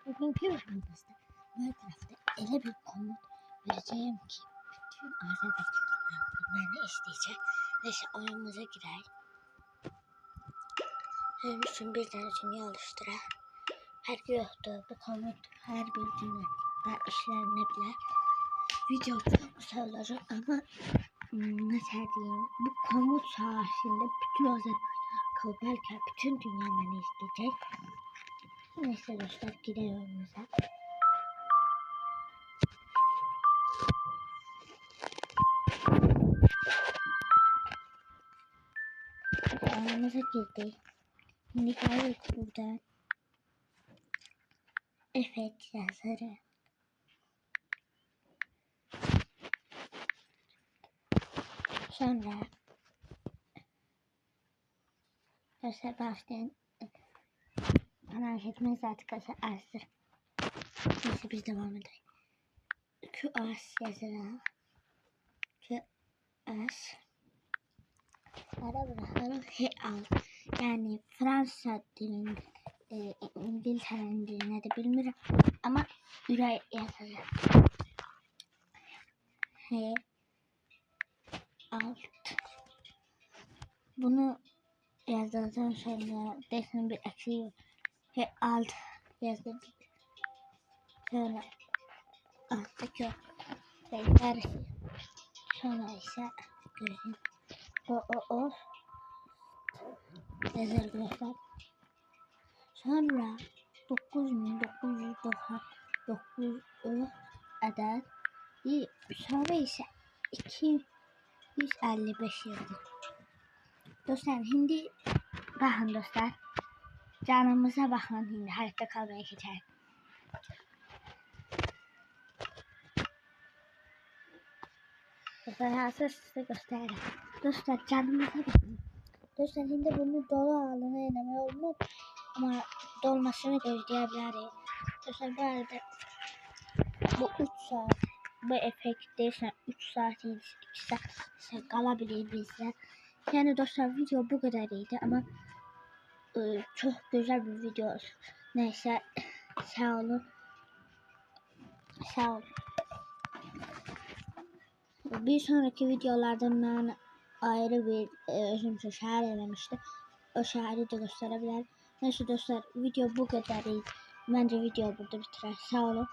Bugünkü videomuzda Minecraft'ta ele bir komut vereceğim ki bütün arkadaşlarım beni isteyecek. Neyse oyunumuza girer. Benim için bir tane dünya oluşturar. Her yoktu bu komut her bir dünyada işlenebilir. Video çok kısa olacak ama nasıl diyeyim, bu komut sayesinde bütün Azerbaycan belki bütün dünya beni isteyecek. Neyse dostlar, gidelim oyunumuza. Oyunumuza girdik. Şimdi geldik buradan. Efekt yazarı. Sonra mesela başlayın. Bana etmez artık azdır. Neyse biz devam edelim. QS yazarı. QS. Ara bırakalım. H6. Yani Fransa dilinde, İngiltere'nin diline de bilmiyorum. Ama Üray yazarı. H6. Bunu yazdıktan sonra desin bir eksiği H6 yazdım. Sonra alttaki sayılar sonra ise göreyim. O yazılmışlar. Sonra 9999 adet, sonra ise 255 yazdım. Dostlar, şimdi bakın dostlar, canımıza bakın, şimdi hayatta kalmaya geçer. Dostlar, hazır size göstereyim. Dostlar, canımıza bakın. Dostlar, şimdi bunu dolu alana inanmaya olmaz ama dolmasını gözleyebiliriz. Dostlar, bu arada bu 3 saat, bu efekt değilse 3 saat 2 saat kalabilir bizde. Yani dostlar, video bu kadarıydı ama çok güzel bir video. Neyse, sağ olun. Sağ olun. Bir sonraki videolarda ben ayrı bir özümsü şair eləmiştim. O şairi de gösterebilirim. Neyse dostlar, video bu kadarıydı. Bence video burada bitirir. Sağ olun.